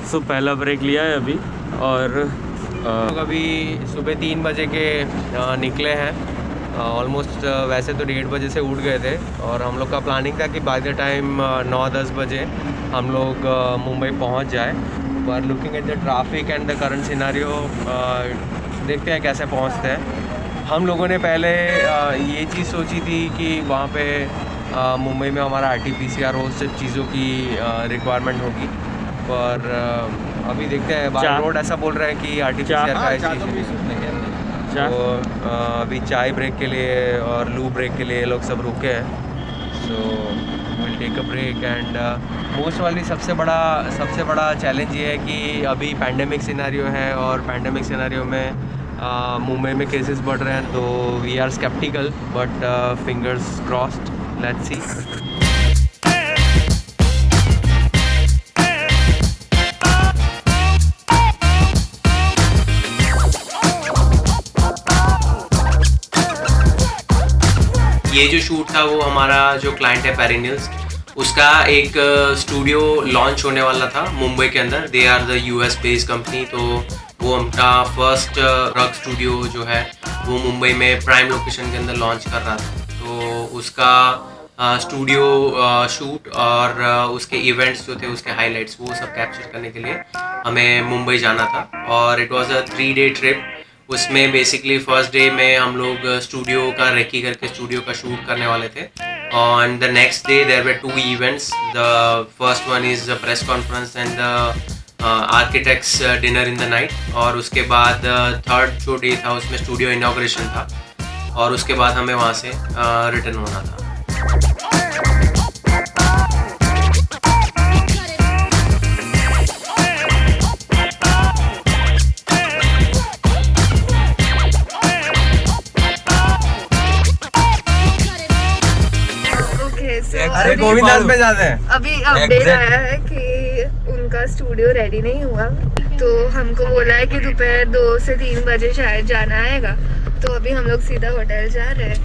सो पहला ब्रेक लिया है अभी और लोग अभी सुबह 3 बजे के निकले हैं। ऑलमोस्ट वैसे तो 1:30 बजे से उठ गए थे और हम लोग का प्लानिंग था कि बाय द टाइम 9-10 बजे हम लोग मुंबई पहुंच जाए। पर looking at the traffic and the current scenario देखते हैं कैसे पहुंचते हैं। हम लोगों ने पहले ये चीज़ सोची थी कि वहाँ पे मुंबई में हमारा RT-PCR वो सब चीज़ों की रिक्वायरमेंट होगी, पर अभी देखते हैं। बाय रोड ऐसा बोल रहे हैं कि RT-PCR का चीज़ तो अभी चाय ब्रेक के लिए और लू ब्रेक के लिए लोग सब रुके हैं। So will take a break and most वाली सबसे बड़ा चैलेंज ये है कि अभी पैंडेमिक सिनेरियो है और पैंडेमिक सिनेरियो में मुंबई में केसेस बढ़ रहे हैं, तो we are sceptical but fingers crossed, let's see. ये जो शूट था वो हमारा जो क्लाइंट है पेरिनियल्स, उसका एक स्टूडियो लॉन्च होने वाला था मुंबई के अंदर। They are the US based company, तो वो उनका फर्स्ट ड्रग स्टूडियो जो है वो मुंबई में प्राइम लोकेशन के अंदर लॉन्च कर रहा था। तो उसका स्टूडियो शूट और उसके इवेंट्स जो थे, उसके हाइलाइट्स, वो सब कैप्चर करने के लिए हमें मुंबई जाना था। और it was a 3-day trip. उसमें बेसिकली फर्स्ट डे में हम लोग स्टूडियो का रेकी करके स्टूडियो का शूट करने वाले थे। On the next day there were 2 events. The first one is the press conference and the architects dinner in the night. और उसके बाद थर्ड जो डे था उसमें स्टूडियो इनॉग्रेशन था और उसके बाद हमें वहाँ से रिटर्न होना था। अरे गोविंदास में जाते हैं। अभी अपडेट आया है कि उनका स्टूडियो रेडी नहीं हुआ, तो हमको बोला है कि दोपहर 2 से 3 बजे शायद जाना आएगा। तो अभी हम लोग सीधा होटल जा रहे हैं।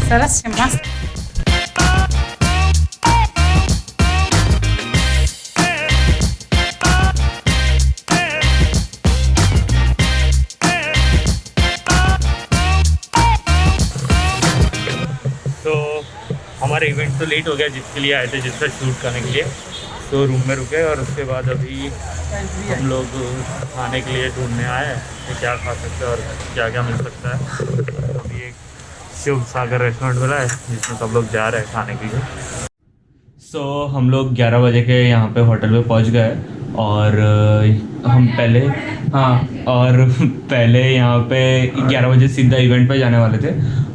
सरस मस्त। हमारा इवेंट तो लेट हो गया जिसके लिए आए थे, जिसका शूट करने के लिए। तो रूम में रुके और उसके बाद अभी हम लोग खाने के लिए ढूंढने आए हैं कि क्या खा सकते हैं और क्या क्या मिल सकता है। तो अभी एक शिव सागर रेस्टोरेंट मिला है जिसमें सब लोग जा रहे हैं खाने के लिए। सो हम लोग 11 बजे के यहाँ पे होटल पे पहुँच गए और हम पहले यहाँ पे 11 बजे सीधा इवेंट पे जाने वाले थे,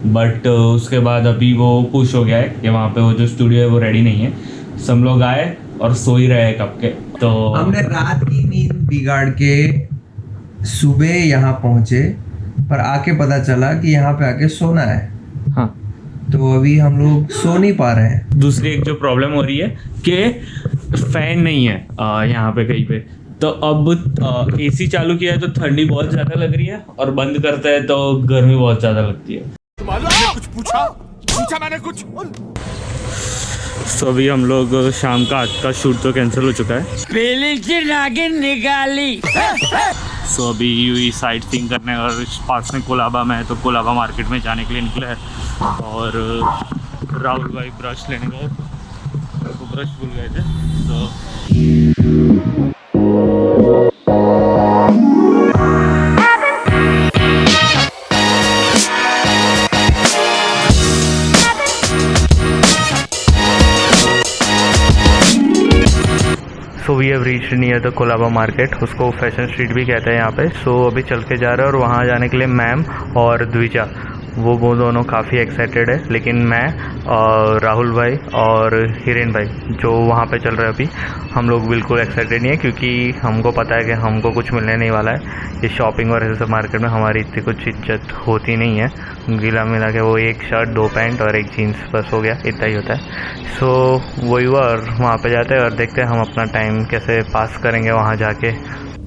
बट उसके बाद अभी वो पुश हो गया है कि वहाँ पे वो जो स्टूडियो है वो रेडी नहीं है। सब लोग आए और सो ही रहे कब के। तो हमने रात की नींद बिगाड़ के सुबह यहाँ पहुँचे, पर आके पता चला कि यहाँ पे आके सोना है। हाँ, तो अभी हम लोग सो नहीं पा रहे हैं। दूसरी एक जो प्रॉब्लम हो रही है कि फैन नहीं है यहाँ पे कहीं पे। तो अब AC चालू किया है तो ठंडी बहुत ज़्यादा लग रही है और बंद करता है तो गर्मी बहुत ज़्यादा लगती है। कुछ पूछा मैंने कुछ। तो अभी हम लोग शाम का आज का शूट तो कैंसिल हो चुका है। पहले से नागिन निकाली। सो अभी यूँ साइट सीइंग करने और पास में कोलाबा में है, तो कोलाबा मार्केट में जाने के लिए निकला है। और राहुल भाई ब्रश लेने गए, तो ब्रश भूल गए थे। So we have reached near the Colaba market, उसको फैशन स्ट्रीट भी कहते हैं यहाँ पे। सो अभी चल के जा रहे हैं और वहाँ जाने के लिए मैम और द्विजा वो दोनों काफ़ी एक्साइटेड है, लेकिन मैं और राहुल भाई और हिरेन भाई जो वहाँ पे चल रहे हैं अभी, हम लोग बिल्कुल एक्साइटेड नहीं है, क्योंकि हमको पता है कि हमको कुछ मिलने नहीं वाला है। ये शॉपिंग और ऐसे सब मार्केट में हमारी इतनी कुछ इज्जत होती नहीं है। गिला मिला के वो 1 शर्ट 2 पैंट और 1 जीन्स बस हो गया, इतना ही होता है। सो वही हुआ और वहाँ पे जाते हैं और देखते हैं हम अपना टाइम कैसे पास करेंगे वहाँ जाके।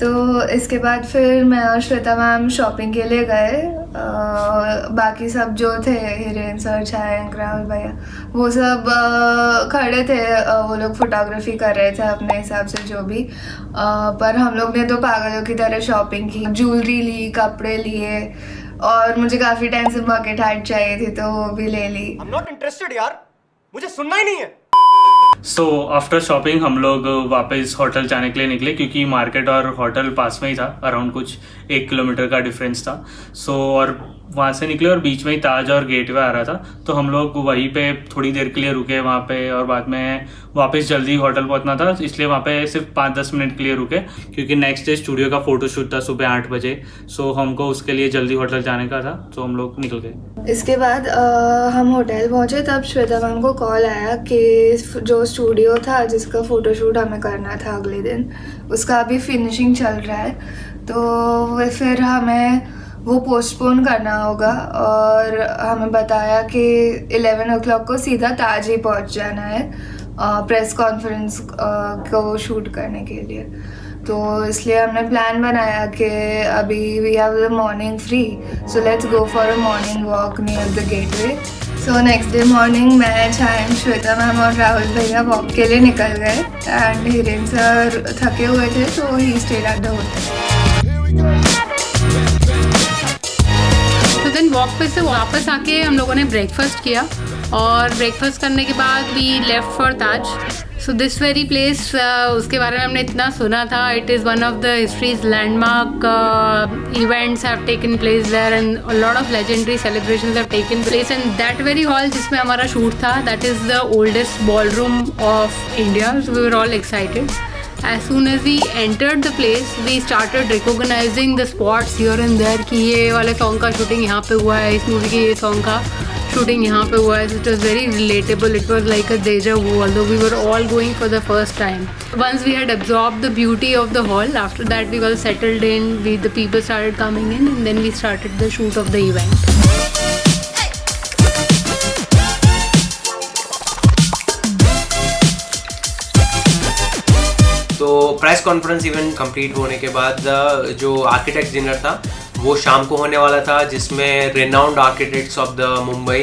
तो इसके बाद फिर मैं और श्वेता मैम शॉपिंग के लिए गए। बाकी सब जो थे, हिरेन सर, छायांक, राहुल भैया, वो सब खड़े थे। वो लोग फोटोग्राफी कर रहे थे अपने हिसाब से जो भी। पर हम लोग ने तो पागलों की तरह शॉपिंग की, ज्वेलरी ली, कपड़े लिए, और मुझे काफ़ी टाइम से बकेट हार्ट चाहिए थी तो वो भी ले ली। I'm not interested यार, मुझे सुनना ही नहीं है। सो आफ्टर शॉपिंग हम लोग वापस होटल जाने के लिए निकले, क्योंकि मार्केट और होटल पास में ही था, अराउंड कुछ 1 किलोमीटर का डिफरेंस था। और वहाँ से निकले और बीच में ही ताज और गेटवे आ रहा था, तो हम लोग वहीं पे थोड़ी देर के लिए रुके वहाँ पे, और बाद में वापस जल्दी होटल पहुँचना था, इसलिए वहाँ पे सिर्फ 5-10 मिनट के लिए रुके, क्योंकि नेक्स्ट डे स्टूडियो का फोटोशूट था सुबह 8 बजे। सो हमको उसके लिए जल्दी होटल जाने का था, तो हम लोग निकल गए। इसके बाद हम होटल पहुँचे, तब श्वेता मैम को कॉल आया कि जो स्टूडियो था जिसका फ़ोटोशूट हमें करना था अगले दिन, उसका अभी फिनिशिंग चल रहा है, तो फिर हमें वो पोस्टपोन करना होगा। और हमें बताया कि 11 o'clock को सीधा ताज ही पहुँच जाना है प्रेस कॉन्फ्रेंस को शूट करने के लिए। तो इसलिए हमने प्लान बनाया कि अभी we have the morning free, so let's go for a morning walk near the gateway. So next day morning मैं, छायन, श्वेता मैम और राहुल भैया वॉक के लिए निकल गए। एंड हिरेन सर थके हुए थे तो he stayed at the hotel. तो देन वॉक पे से वापस आके हम लोगों ने ब्रेकफास्ट किया, और ब्रेकफास्ट करने के बाद we left for Taj. So this very place, उसके बारे में हमने इतना सुना था। It is one of the histories landmark events have taken place there, and a lot of legendary celebrations have taken place. And that very hall जिसमें हमारा shoot था, that is the oldest ballroom of India. So we were all excited. As soon as we entered the place, we started recognizing the spots here and there कि ये वाले song का shooting यहाँ पे हुआ है, इस मूवी के ये सॉन्ग का शूटिंग यहाँ पे हुआ है. It was very relatable. It was like a deja vu, although we were all going for the first time. Once we had absorbed the beauty of the hall, after that we all settled in, the people started coming in, and then we started the shoot of the event. तो press conference event complete होने के बाद जो architect dinner था वो शाम को होने वाला था, जिसमें renowned architects of the Mumbai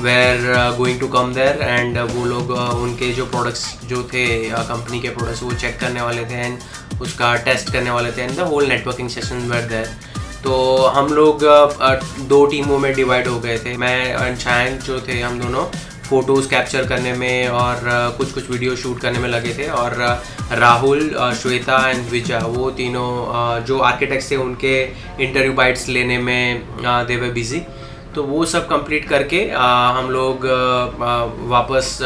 were going to come there, and वो लोग उनके जो प्रोडक्ट्स जो थे कंपनी के प्रोडक्ट्स वो चेक करने वाले थे एंड उसका टेस्ट करने वाले थे, and the whole networking session were there. तो हम लोग 2 टीमों में डिवाइड हो गए थे. मैं एंड छायन जो थे, हम दोनों फ़ोटोज़ कैप्चर करने में और कुछ वीडियो शूट करने में लगे थे, और राहुल, श्वेता एंड द्विजा, वो तीनों जो आर्किटेक्ट्स थे उनके इंटरव्यू बाइट्स लेने में दे वर बिजी. तो वो सब कंप्लीट करके हम लोग वापस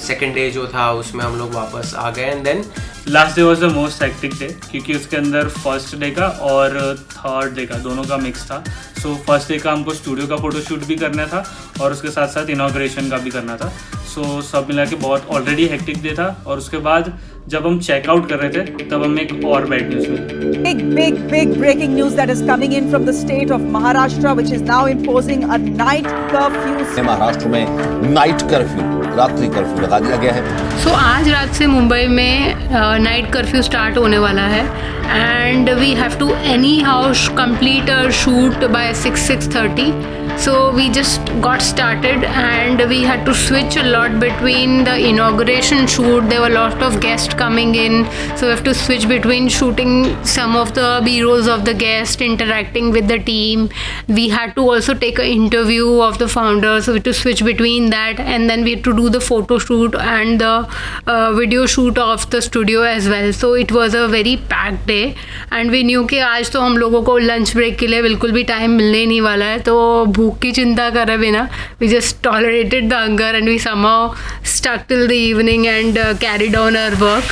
सेकेंड डे जो था उसमें हम लोग वापस आ गए. And then last day was the most hectic day, क्योंकि उसके अंदर फर्स्ट डे का और थर्ड डे का दोनों का मिक्स था. सो फर्स्ट डे का हमको स्टूडियो का फोटोशूट भी करना था और उसके साथ साथ इनॉग्रेशन का भी करना था. सो सब मिला के बहुत ऑलरेडी हेक्टिक डे था. और उसके बाद जब हम चेकआउट कर रहे थे तब हमें एक और bad news milli. Big breaking news that is coming in from the state of Maharashtra, which is now imposing a night curfew. Maharashtra में नाइट कर्फ्यू, रात्रि कर्फ्यू लगा दिया गया है. सो आज रात से मुंबई में नाइट कर्फ्यू स्टार्ट होने वाला है, and we have to anyhow complete a shoot by 6:30. So we just got started and we had to switch a lot between the inauguration shoot. There were a lot of guests coming in, so we have to switch between shooting some of the B-rolls of the guests, interacting with the team. We had to also take an interview of the founder, so we had to switch between that, and then we had to do the photo shoot and the video shoot of the studio as well. So it was a very packed day, and we knew कि आज तो हम लोगों को lunch break के लिए बिल्कुल भी टाइम मिलने नहीं वाला है. तो भूख की चिंता करे बिना we just tolerated the hunger and we somehow stuck till the evening and carried on our work.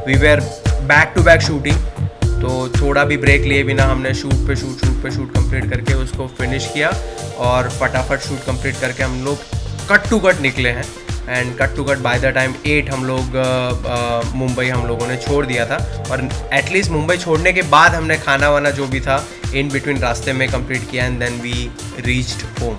We were back to back shooting, तो थोड़ा भी ब्रेक लिए बिना हमने शूट पे शूट कंप्लीट करके उसको फिनिश किया, और फटाफट शूट कंप्लीट करके हम लोग कट टू कट निकले हैं. And cut to cut by the time 8 हम लोग मुंबई हम लोगों ने छोड़ दिया था. और एटलीस्ट मुंबई छोड़ने के बाद हमने खाना वाना जो भी था इन बिटवीन रास्ते में कंप्लीट किया and then we reached home.